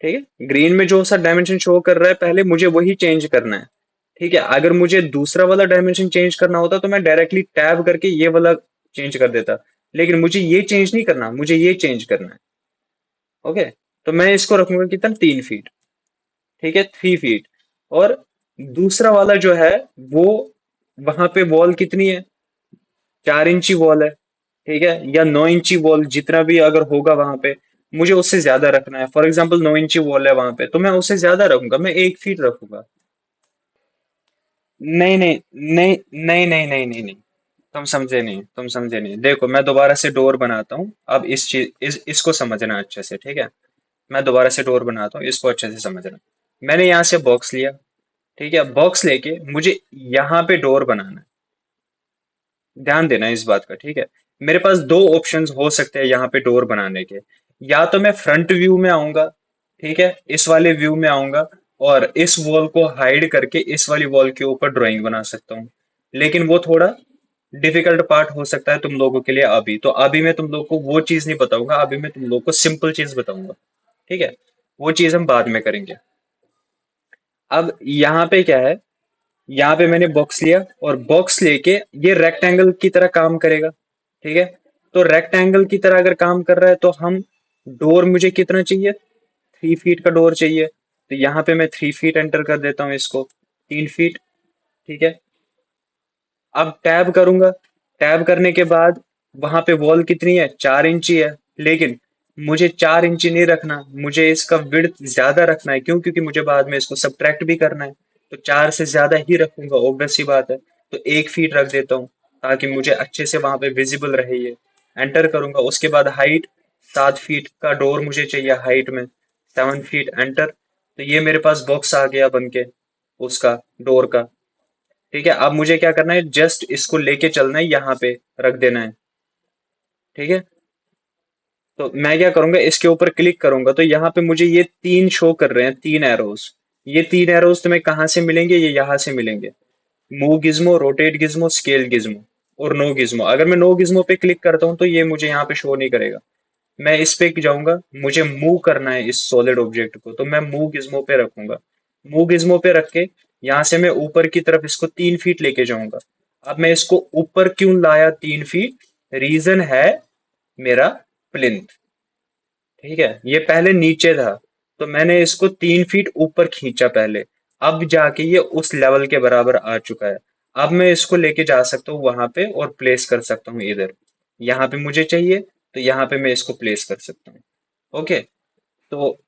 Speaker 1: ठीक है, ग्रीन में जो सा डायमेंशन शो कर रहा है, पहले मुझे वही चेंज करना है। ठीक है, अगर मुझे दूसरा वाला डायमेंशन चेंज करना होता तो मैं डायरेक्टली टैब करके ये वाला चेंज कर देता। लेकिन मुझे ये चेंज नहीं करना, मुझे ये चेंज करना है। ओके, तो मैं इसको रखूंगा कितना, 3 फीट। ठीक है, 3 फीट। और दूसरा वाला जो है, वो वहां पे वॉल कितनी है? 4 इंची वॉल है। ठीक है, या 9 इंची वॉल, जितना भी अगर होगा वहां पे, मुझे उससे ज्यादा रखना है। फॉर एग्जाम्पल 9 इंची वॉल है वहां पे, तो मैं उससे ज्यादा रखूंगा, मैं 1 फीट रखूंगा। नहीं नहीं नहीं नहीं नहीं नहीं नहीं नहीं, तुम समझे नहीं, तुम समझे नहीं। देखो, मैं दोबारा से डोर बनाता हूँ। अब इसको समझना अच्छे से। ठीक है, मैं दोबारा से डोर बनाता हूँ, इसको अच्छे से समझना। मैंने यहाँ से बॉक्स लिया। ठीक है, बॉक्स लेके मुझे यहाँ पे डोर बनाना है। ध्यान देना इस बात का। ठीक है, मेरे पास दो ऑप्शंस हो सकते हैं यहाँ पे डोर बनाने के। या तो मैं फ्रंट व्यू में आऊंगा, ठीक है, इस वाले व्यू में आऊंगा, और इस वॉल को हाइड करके इस वाली वॉल के ऊपर ड्राइंग बना सकता हूँ। लेकिन वो थोड़ा डिफिकल्ट पार्ट हो सकता है तुम लोगों के लिए। अभी तो अभी मैं तुम लोग को वो चीज नहीं बताऊंगा, अभी मैं तुम लोग को सिंपल चीज बताऊंगा। ठीक है, वो चीज हम बाद में करेंगे। अब यहाँ पे क्या है, यहाँ पे मैंने बॉक्स लिया, और बॉक्स लेके ये रेक्टेंगल की तरह काम करेगा। ठीक है, तो रेक्टेंगल की तरह अगर काम कर रहा है, तो हम डोर मुझे कितना चाहिए? 3 फीट का डोर चाहिए। तो यहाँ पे मैं 3 फीट एंटर कर देता हूँ इसको, 3 फीट। ठीक है, अब टैब करूंगा, टैब करने के बाद वहां पे वॉल कितनी है, 4 इंची है। लेकिन मुझे 4 इंची नहीं रखना, मुझे इसका विड्थ ज्यादा रखना है। क्यों? क्योंकि मुझे बाद में इसको सब्ट्रैक्ट भी करना है। तो 4 से ज्यादा ही रखूंगा, ऑब्वियस सी बात है। तो 1 फीट रख देता हूँ ताकि मुझे अच्छे से वहां पे विजिबल रहे ये। एंटर करूंगा। उसके बाद हाइट, 7 फीट का डोर मुझे चाहिए हाइट में। 7 फीट, एंटर। तो ये मेरे पास बॉक्स आ गया बन के, उसका, डोर का। ठीक है, अब मुझे क्या करना है, जस्ट इसको लेके चलना है, यहाँ पे रख देना है। ठीक है, तो मैं क्या करूंगा, इसके ऊपर क्लिक करूंगा तो यहाँ पे मुझे ये 3 शो कर रहे हैं, 3 एरोज। ये 3 एरोज तुम्हें कहाँ से मिलेंगे, ये यहाँ से मिलेंगे। Move Gizmo, rotate Gizmo, scale Gizmo और नो गिज्मो। अगर मैं नो गिज्मो पे क्लिक करता हूँ तो ये मुझे यहाँ पे शो नहीं करेगा। मैं इस पे जाऊंगा, मुझे मूव करना है इस सॉलिड ऑब्जेक्ट को, तो मैं मूव गिज्मो पे रखूंगा। मूव गिज्मो पे रख के यहाँ से मैं ऊपर की तरफ इसको 3 फीट लेके जाऊंगा। अब मैं इसको ऊपर क्यों लाया 3 फीट? रीजन है मेरा प्लिंथ। ठीक है, ये पहले नीचे था, तो मैंने इसको 3 फीट ऊपर खींचा पहले। अब जाके ये उस लेवल के बराबर आ चुका है। अब मैं इसको लेके जा सकता हूँ वहां पे और प्लेस कर सकता हूँ इधर। यहाँ पे मुझे चाहिए, तो यहाँ पे मैं इसको प्लेस कर सकता हूँ। ओके, तो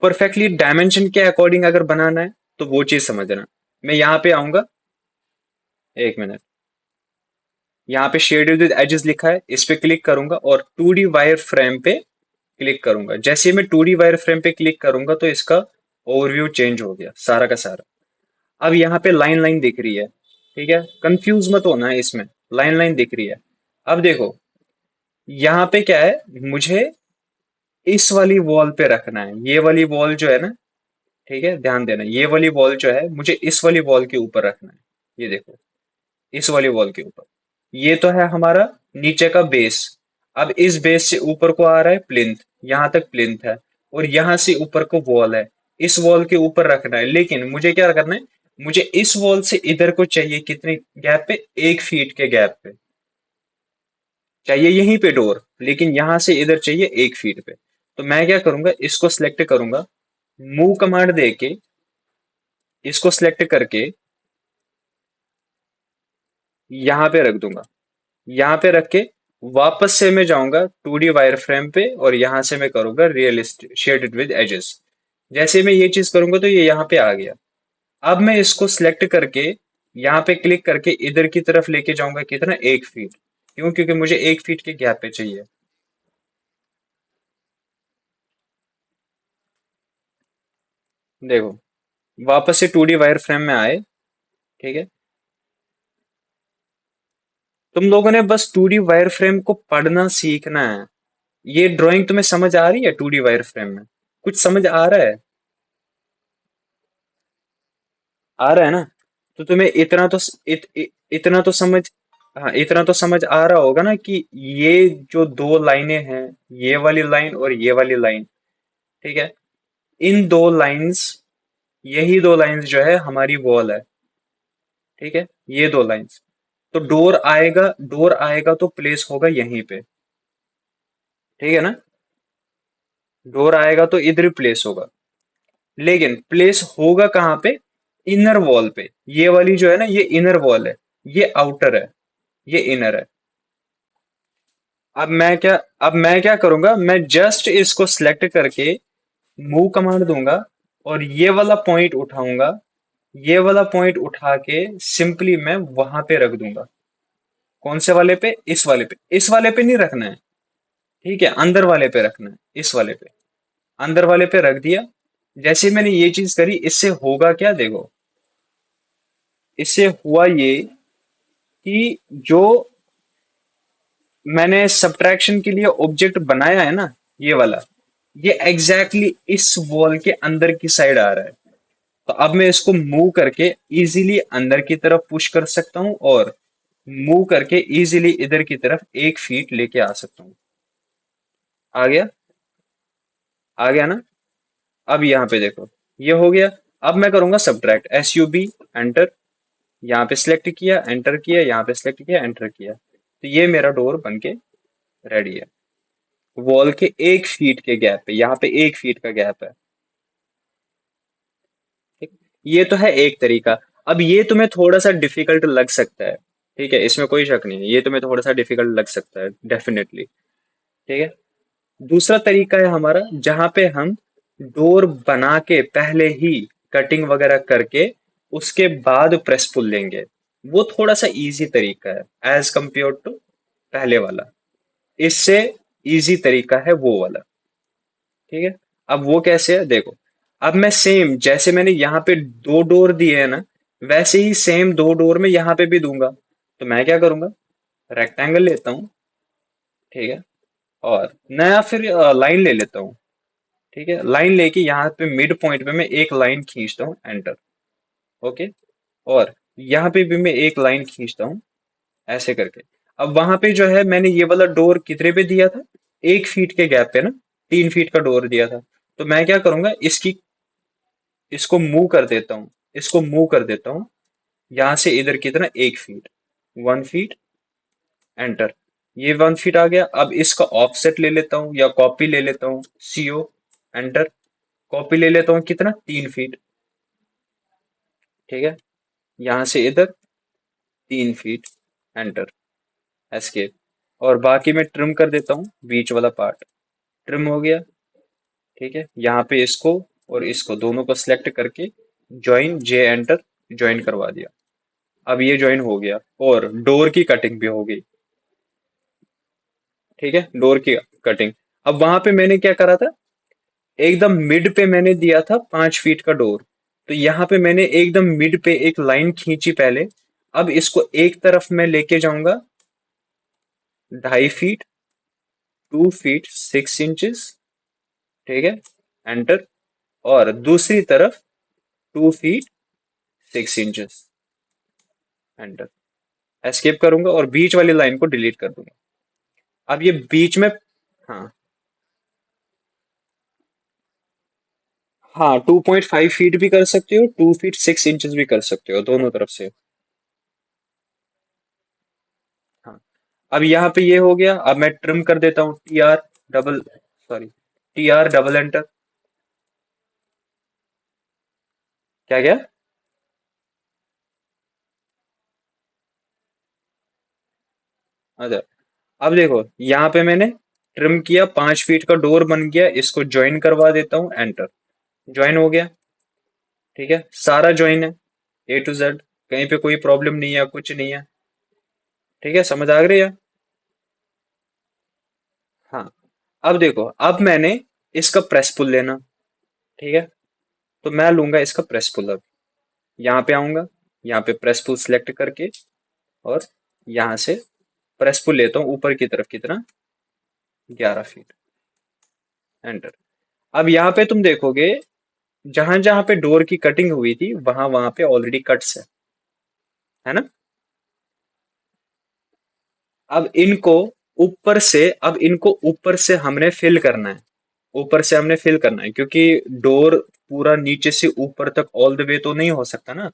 Speaker 1: परफेक्टली डायमेंशन के अकॉर्डिंग अगर बनाना है तो वो चीज समझना। मैं यहाँ पे आऊंगा, 1 मिनट। यहाँ पे शेडेड विद एजेस लिखा है, इस पे क्लिक करूंगा और 2D वायर फ्रेम पे क्लिक करूंगा। जैसे ही मैं 2D वायर फ्रेम पे क्लिक करूंगा तो इसका ओवरव्यू चेंज हो गया सारा का सारा। अब यहाँ पे लाइन लाइन दिख रही है। ठीक है, कंफ्यूज मत होना है इसमें। लाइन लाइन दिख रही है। अब देखो, यहाँ पे क्या है, मुझे इस वाली वॉल पे रखना है। ये वाली वॉल जो है ना, ठीक है, ध्यान देना, ये वाली वॉल जो है मुझे इस वाली वॉल के ऊपर रखना है। ये देखो, इस वाली वॉल के ऊपर। ये तो है हमारा नीचे का बेस। अब इस बेस से ऊपर को आ रहा है प्लिंथ, यहां तक प्लिंथ है। और यहां से ऊपर को वॉल है, इस वॉल के ऊपर रखना है। लेकिन मुझे क्या करना है, मुझे इस वॉल से इधर को चाहिए कितने गैप पे, 1 फीट के गैप पे चाहिए यहीं पे डोर। लेकिन यहां से इधर चाहिए 1 फीट पे। तो मैं क्या करूंगा, इसको सिलेक्ट करूंगा, मूव कमांड दे के इसको सिलेक्ट करके यहां पे रख दूंगा। यहाँ पे रख के वापस से मैं जाऊंगा 2D वायर फ्रेम पे और यहां से मैं करूंगा रियलिस्टिक शेडेड विद एजेस। जैसे मैं ये चीज करूंगा तो ये यहाँ पे आ गया। अब मैं इसको सिलेक्ट करके यहाँ पे क्लिक करके इधर की तरफ लेके जाऊंगा, कितना, 1 फीट। क्यों? क्योंकि मुझे 1 फीट के गैप पे चाहिए। देखो, वापस से 2D वायर फ्रेम में आए। ठीक है, तुम लोगों ने बस 2D वायर फ्रेम को पढ़ना सीखना है। ये ड्राइंग तुम्हें समझ आ रही है 2D वायर फ्रेम में? कुछ समझ आ रहा है? आ रहा है ना? तो तुम्हें इतना तो इतना तो समझ, हाँ, इतना तो समझ आ रहा होगा ना कि ये जो 2 लाइनें हैं, ये वाली लाइन और ये वाली लाइन, ठीक है, इन 2 लाइंस, यही 2 लाइंस जो है हमारी वॉल है। ठीक है, ये 2 लाइंस। तो डोर आएगा तो प्लेस होगा यहीं पे। ठीक है ना? डोर आएगा तो इधर प्लेस होगा। लेकिन प्लेस होगा कहाँ पे? इनर वॉल पे। ये वाली जो है ना, ये इनर वॉल है, ये आउटर है, ये इनर है। अब मैं क्या अब मैं क्या करूंगा, मैं जस्ट इसको सिलेक्ट करके मूव कमांड दूंगा और ये वाला पॉइंट उठाऊंगा। ये वाला पॉइंट उठा के सिंपली मैं वहां पे रख दूंगा। कौन से वाले पे? इस वाले पे। इस वाले पे नहीं रखना है, ठीक है, अंदर वाले पे रखना है, इस वाले पे। अंदर वाले पे रख दिया। जैसे मैंने ये चीज करी, इससे होगा क्या, देखो। इससे हुआ ये कि जो मैंने सब्ट्रैक्शन के लिए ऑब्जेक्ट बनाया है ना, ये वाला, ये एग्जैक्टली exactly इस वॉल के अंदर की साइड आ रहा है। तो अब मैं इसको मूव करके इजीली अंदर की तरफ पुश कर सकता हूँ और मूव करके इजीली इधर की तरफ 1 फीट लेके आ सकता हूँ। आ गया? आ गया ना? अब यहाँ पे देखो, ये हो गया। अब मैं करूंगा सब्ट्रैक्ट, SUB, एंटर। यहाँ पे सिलेक्ट किया, एंटर किया, यहाँ पे सिलेक्ट किया, एंटर किया। तो ये मेरा डोर बन के रेडी है। वॉल के 1 फीट के गैप पे, यहाँ पे 1 फीट का गैप है। ठीक, ये तो है एक तरीका। अब ये तुम्हें थोड़ा सा डिफिकल्ट लग सकता है, ठीक है, इसमें कोई शक नहीं है, ये तुम्हें थोड़ा सा डिफिकल्ट लग सकता है डेफिनेटली। ठीक है। दूसरा तरीका है हमारा जहां पे हम डोर बना के पहले ही कटिंग वगैरह करके उसके बाद प्रेस पुल लेंगे। वो थोड़ा सा इजी तरीका है एज कंपेयर टू पहले वाला। इससे इजी तरीका है वो वाला। ठीक है। अब वो कैसे है देखो। अब मैं सेम जैसे मैंने यहाँ पे दो डोर दिए हैं ना, वैसे ही सेम दो डोर में यहाँ पे भी दूंगा। तो मैं क्या करूंगा, रेक्टेंगल लेता हूँ। ठीक है। और नया फिर लाइन ले लेता हूँ। ठीक है, लाइन लेके यहाँ पे मिड पॉइंट पे मैं एक लाइन खींचता हूँ, एंटर। ओके। और यहाँ पे भी मैं एक लाइन खींचता हूँ, ऐसे करके। अब वहां पे जो है मैंने ये वाला डोर कितने पे दिया था, 1 फीट के गैप पे ना, 3 फीट का डोर दिया था। तो मैं क्या करूंगा, इसकी इसको मूव कर देता हूँ, इसको मूव कर देता हूँ यहाँ से इधर कितना, 1 फीट, 1 फीट, एंटर। ये 1 फीट आ गया। अब इसका ऑफसेट ले लेता हूँ या कॉपी ले लेता हूँ, CO, एंटर। कॉपी ले लेता हूँ कितना, 3 फीट। ठीक है। यहाँ से इधर 3 फीट, एंटर, एस्केप। और बाकी मैं ट्रिम कर देता हूँ बीच वाला पार्ट। ट्रिम हो गया। ठीक है, यहाँ पे इसको और इसको दोनों को सिलेक्ट करके ज्वाइन, J एंटर, ज्वाइन करवा दिया। अब ये ज्वाइन हो गया और डोर की कटिंग भी हो गई। ठीक है, डोर की कटिंग। अब वहां पे मैंने क्या करा था, एकदम मिड पे मैंने दिया था 5 फीट का डोर। तो यहाँ पे मैंने एकदम मिड पे एक लाइन खींची पहले। अब इसको एक तरफ मैं लेके जाऊंगा 2.5 फीट, 2 फीट 6 इंचेस। ठीक है, एंटर। और दूसरी तरफ 2 फीट 6 इंचेस, एंटर। एस्केप करूंगा और बीच वाली लाइन को डिलीट कर दूंगा। अब ये बीच में, हाँ, हाँ, 2.5 फीट भी कर सकते हो, 2 फीट 6 इंचेस भी कर सकते हो, दोनों तरफ से। हाँ। अब यहाँ पे ये हो गया। अब मैं ट्रिम कर देता हूँ, टी आर डबल एंटर। क्या क्या। अच्छा। अब देखो, यहाँ पे मैंने ट्रिम किया, 5 फीट का डोर बन गया, इसको ज्वाइन करवा देता हूँ, एंटर। ज्वाइन हो गया। ठीक है, सारा ज्वाइन है, A to Z। कहीं पे कोई प्रॉब्लम नहीं है, कुछ नहीं है। ठीक है, समझ आ रही है। हाँ। अब देखो, अब मैंने इसका प्रेस पुल लेना। ठीक है। तो मैं लूंगा इसका प्रेस पुल। अब यहाँ पे आऊंगा, यहाँ पे प्रेस पुल सिलेक्ट करके, और यहाँ से प्रेस पुल लेता हूँ ऊपर की तरफ कितना, 11 फीट, एंटर। अब यहाँ पे तुम देखोगे, जहां जहां पे डोर की कटिंग हुई थी वहां वहां पे ऑलरेडी कट्स है ना। अब इनको ऊपर से हमने फिल करना है। ऊपर से हमने फिल करना है क्योंकि डोर पूरा नीचे से ऊपर तक ऑल द वे तो नहीं हो सकता ना।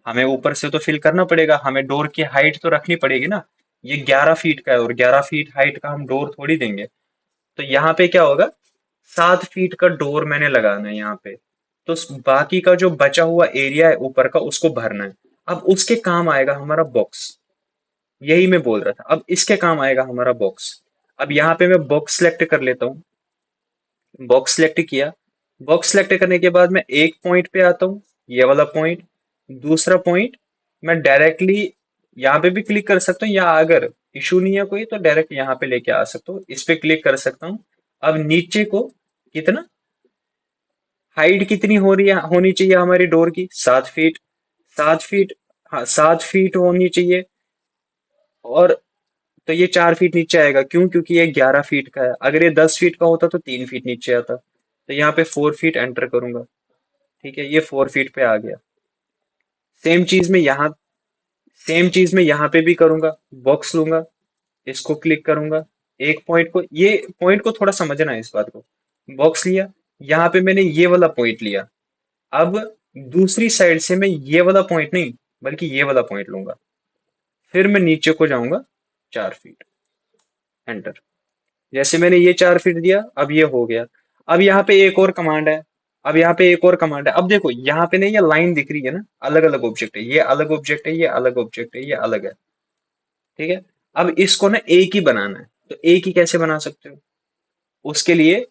Speaker 1: हमें ऊपर से तो फिल करना पड़ेगा, हमें डोर की हाइट तो रखनी पड़ेगी ना। ये 11 फीट का है और 11 फीट हाइट का हम डोर थोड़ी देंगे। तो यहाँ पे क्या होगा, 7 फीट का डोर मैंने लगाना है यहाँ पे। तो बाकी का जो बचा हुआ एरिया है ऊपर का, उसको भरना है। अब उसके काम आएगा हमारा बॉक्स। यही मैं बोल रहा था, अब इसके काम आएगा हमारा बॉक्स। अब यहाँ पे मैं बॉक्स सेलेक्ट कर लेता हूँ। बॉक्स सेलेक्ट किया। बॉक्स सेलेक्ट करने के बाद मैं एक पॉइंट पे आता हूँ, ये वाला पॉइंट। दूसरा पॉइंट मैं डायरेक्टली यहाँ पे भी क्लिक कर सकता हूँ, या अगर इशू नहीं है कोई तो डायरेक्ट यहाँ पे लेके आ सकता हूँ, इस पे क्लिक कर सकता हूँ। अब नीचे को कितना, हाइट कितनी हो रही है, होनी चाहिए हमारी डोर की, 7 फीट। 7 फीट, हाँ, 7 फीट होनी चाहिए। और तो ये 4 फीट नीचे आएगा, क्यों, क्योंकि ये 11 फीट का है। अगर ये 10 फीट का होता तो 3 फीट नीचे आता। तो यहाँ पे 4 फीट एंटर करूंगा। ठीक है, ये 4 फीट पे आ गया। सेम चीज में यहाँ सेम चीज में यहाँ पे भी करूंगा। बॉक्स लूंगा, इसको क्लिक करूंगा, एक पॉइंट को, ये पॉइंट को थोड़ा समझना है इस बात को। बॉक्स लिया, यहाँ पे मैंने ये वाला पॉइंट लिया। अब दूसरी साइड से मैं ये वाला पॉइंट नहीं, बल्कि ये वाला पॉइंट लूंगा। फिर मैं नीचे को जाऊंगा, 4 फीट, एंटर। जैसे मैंने ये 4 फीट दिया, अब ये हो गया। अब यहाँ पे एक और कमांड है। अब यहाँ पे एक और कमांड है। अब देखो यहाँ पे नहीं, ये लाइन दिख रही है ना, अलग अलग ऑब्जेक्ट है, ये अलग ऑब्जेक्ट है, ये अलग ऑब्जेक्ट है, ये अलग है। ठीक है। अब इसको ना एक ही बनाना है, तो एक ही कैसे बना सकते हो? उसके लिए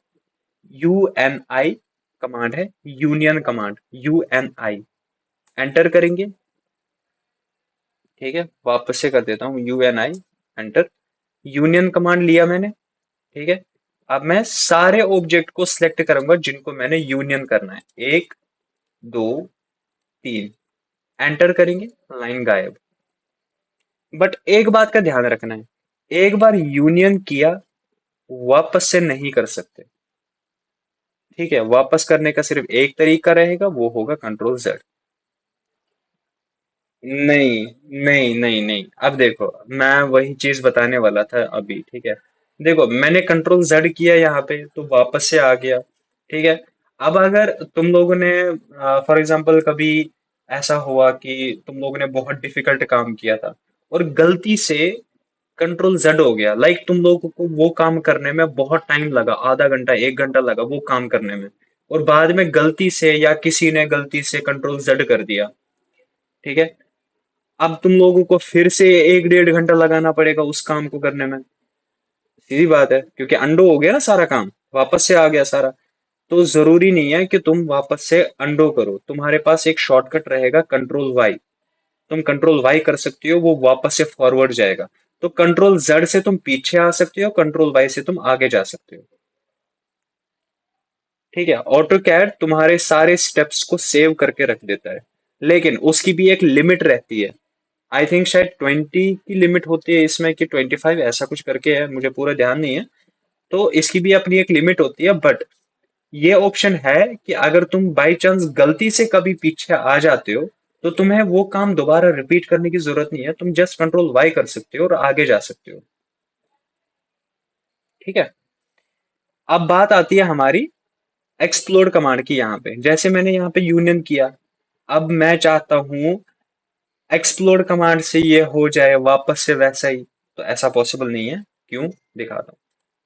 Speaker 1: UNI कमांड है, यूनियन कमांड, UNI एंटर करेंगे। ठीक है, वापस से कर देता हूँ, UNI एंटर। यूनियन कमांड लिया मैंने। ठीक है। अब मैं सारे ऑब्जेक्ट को सिलेक्ट करूंगा जिनको मैंने यूनियन करना है, एक, दो, तीन, एंटर करेंगे, लाइन गायब। बट एक बात का ध्यान रखना है, एक बार यूनियन किया वापस से नहीं कर सकते। ठीक है, वापस करने का सिर्फ एक तरीका रहेगा, वो होगा कंट्रोल Z। नहीं, नहीं, नहीं, नहीं, अब देखो, मैं वही चीज बताने वाला था अभी। ठीक है, देखो मैंने कंट्रोल Z किया यहाँ पे तो वापस से आ गया। ठीक है। अब अगर तुम लोगों ने फॉर एग्जांपल कभी ऐसा हुआ कि तुम लोगों ने बहुत डिफिकल्ट काम किया था और गलती से कंट्रोल Z हो गया, लाइक तुम लोगों को वो काम करने में बहुत टाइम लगा, आधा घंटा 1 घंटा लगा वो काम करने में, और बाद में गलती से या किसी ने गलती से कंट्रोल Z कर दिया। ठीक है। अब तुम लोगों को फिर से 1 डेढ़ घंटा लगाना पड़ेगा उस काम को करने में। सीधी बात है, क्योंकि अंडो हो गया ना सारा काम, वापस से आ गया सारा। तो जरूरी नहीं है कि तुम वापस से अंडो करो, तुम्हारे पास एक शॉर्टकट रहेगा कंट्रोल Y। तुम कंट्रोल Y कर सकती हो, वो वापस से फॉरवर्ड जाएगा। तो कंट्रोल Z से तुम पीछे आ सकते हो, कंट्रोल Y से तुम आगे जा सकते हो। ठीक है, ऑटो कैड तुम्हारे सारे स्टेप्स को सेव करके रख देता है, लेकिन उसकी भी एक लिमिट रहती है। आई थिंक शायद 20 की लिमिट होती है इसमें, कि 25 ऐसा कुछ करके है, मुझे पूरा ध्यान नहीं है। तो इसकी भी अपनी एक लिमिट होती है, बट ये ऑप्शन है कि अगर तुम बाई चांस गलती से कभी पीछे आ जाते हो, तो तुम्हें वो काम दोबारा रिपीट करने की जरूरत नहीं है, तुम जस्ट कंट्रोल Y कर सकते हो और आगे जा सकते हो। ठीक है। अब बात आती है हमारी एक्सप्लोर कमांड की। यहाँ पे जैसे मैंने यहाँ पे यूनियन किया, अब मैं चाहता हूं एक्सप्लोर कमांड से ये हो जाए वापस से वैसा ही, तो ऐसा पॉसिबल नहीं है। क्यों? दिखाता हूँ।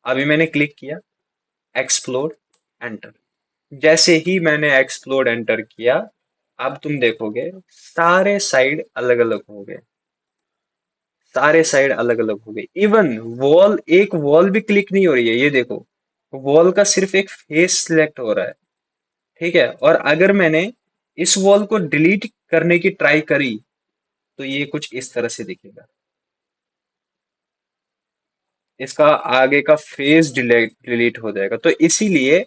Speaker 1: अभी मैंने क्लिक किया एक्सप्लोर, एंटर। जैसे ही मैंने एक्सप्लोर एंटर किया, अब तुम देखोगे सारे साइड अलग अलग हो गए, सारे साइड अलग अलग हो गए। इवन वॉल, एक वॉल भी क्लिक नहीं हो रही है, ये देखो, वॉल का सिर्फ एक फेस सिलेक्ट हो रहा है। ठीक है। और अगर मैंने इस वॉल को डिलीट करने की ट्राई करी, तो ये कुछ इस तरह से दिखेगा, इसका आगे का फेस डिलीट डिलीट हो जाएगा। तो इसीलिए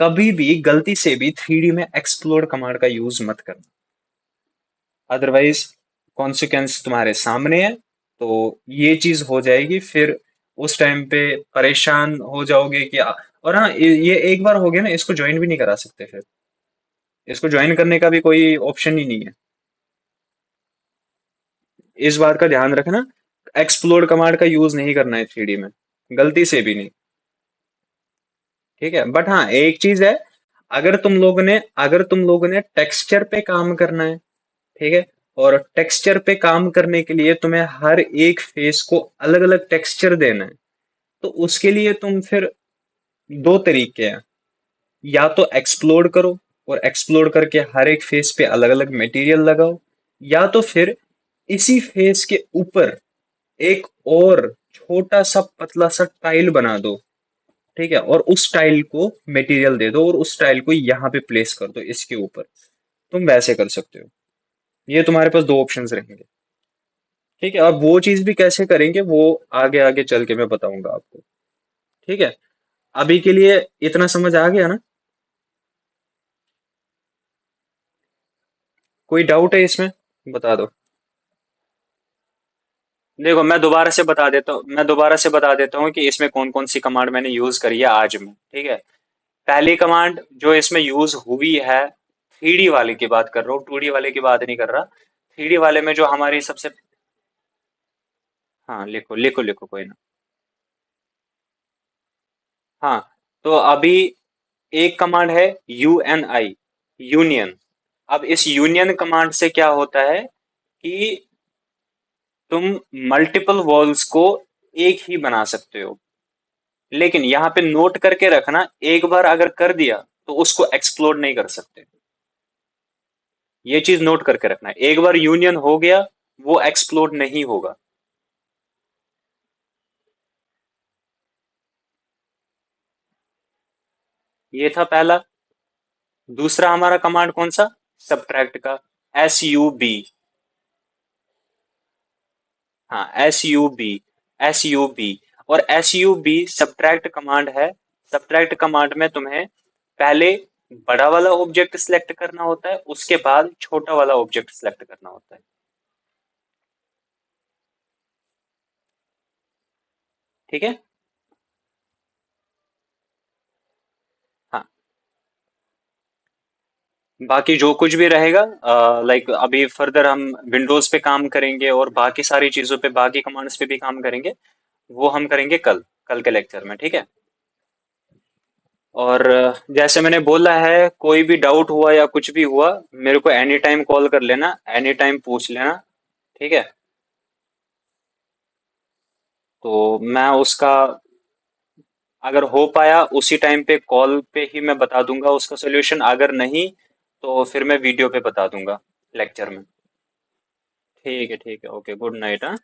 Speaker 1: कभी भी गलती से भी 3D में एक्सप्लोर कमांड का यूज मत करना, अदरवाइज कॉन्सिक्वेंस तुम्हारे सामने है। तो ये चीज हो जाएगी, फिर उस टाइम पे परेशान हो जाओगे कि और हाँ, ये एक बार हो गया ना, इसको ज्वाइन भी नहीं करा सकते फिर, इसको ज्वाइन करने का भी कोई ऑप्शन ही नहीं है। इस बात का ध्यान रखना, एक्सप्लोर कमांड का यूज नहीं करना है 3D में, गलती से भी नहीं। ठीक है। बट हाँ, एक चीज है, अगर तुम लोगों ने टेक्सचर पे काम करना है, ठीक है, और टेक्सचर पे काम करने के लिए तुम्हें हर एक फेस को अलग अलग टेक्सचर देना है, तो उसके लिए तुम फिर दो तरीके हैं, या तो एक्सप्लोर करो और एक्सप्लोर करके हर एक फेस पे अलग अलग मटेरियल लगाओ, या तो फिर इसी फेस के ऊपर एक और छोटा सा पतला सा टाइल बना दो। ठीक है, और उस टाइल को मटेरियल दे दो और उस टाइल को यहाँ पे प्लेस कर दो इसके ऊपर। तुम वैसे कर सकते हो, ये तुम्हारे पास दो ऑप्शंस रहेंगे। ठीक है, अब वो चीज भी कैसे करेंगे वो आगे आगे चल के मैं बताऊंगा आपको। ठीक है, अभी के लिए इतना समझ आ गया ना? कोई डाउट है इसमें? बता दो। देखो मैं दोबारा से बता देता हूँ कि इसमें कौन कौन सी कमांड मैंने यूज करी है आज में। ठीक है। पहली कमांड जो इसमें यूज हुई है, 3D वाले की बात कर रहा हूँ, 2D वाले की बात नहीं कर रहा। 3D वाले में जो हमारी सबसे, हाँ लिखो लिखो लिखो, कोई ना। हाँ, तो अभी एक कमांड है UNI, यूनियन। अब इस यूनियन कमांड से क्या होता है कि तुम मल्टीपल वॉल्स को एक ही बना सकते हो, लेकिन यहाँ पे नोट करके रखना, एक बार अगर कर दिया तो उसको एक्सप्लोर नहीं कर सकते। ये चीज नोट करके रखना, एक बार यूनियन हो गया वो एक्सप्लोर नहीं होगा। ये था पहला। दूसरा हमारा कमांड कौन सा? सब्ट्रैक्ट का। SUB। हाँ, SUB। और SUB सब्ट्रैक्ट कमांड है। सब्ट्रैक्ट कमांड में तुम्हें पहले बड़ा वाला ऑब्जेक्ट सिलेक्ट करना होता है, उसके बाद छोटा वाला ऑब्जेक्ट सिलेक्ट करना होता है। ठीक है। हाँ, बाकी जो कुछ भी रहेगा, लाइक अभी फर्दर हम विंडोज पे काम करेंगे और बाकी सारी चीजों पे, बाकी कमांड्स पे भी काम करेंगे। वो हम करेंगे कल, कल के लेक्चर में, ठीक है। और जैसे मैंने बोला है, कोई भी डाउट हुआ या कुछ भी हुआ, मेरे को एनी टाइम कॉल कर लेना, एनी टाइम पूछ लेना। ठीक है। तो मैं उसका, अगर हो पाया उसी टाइम पे कॉल पे ही मैं बता दूंगा उसका सोल्यूशन, अगर नहीं तो फिर मैं वीडियो पे बता दूंगा लेक्चर में। ठीक है, ठीक है, ओके, गुड नाइट। हाँ।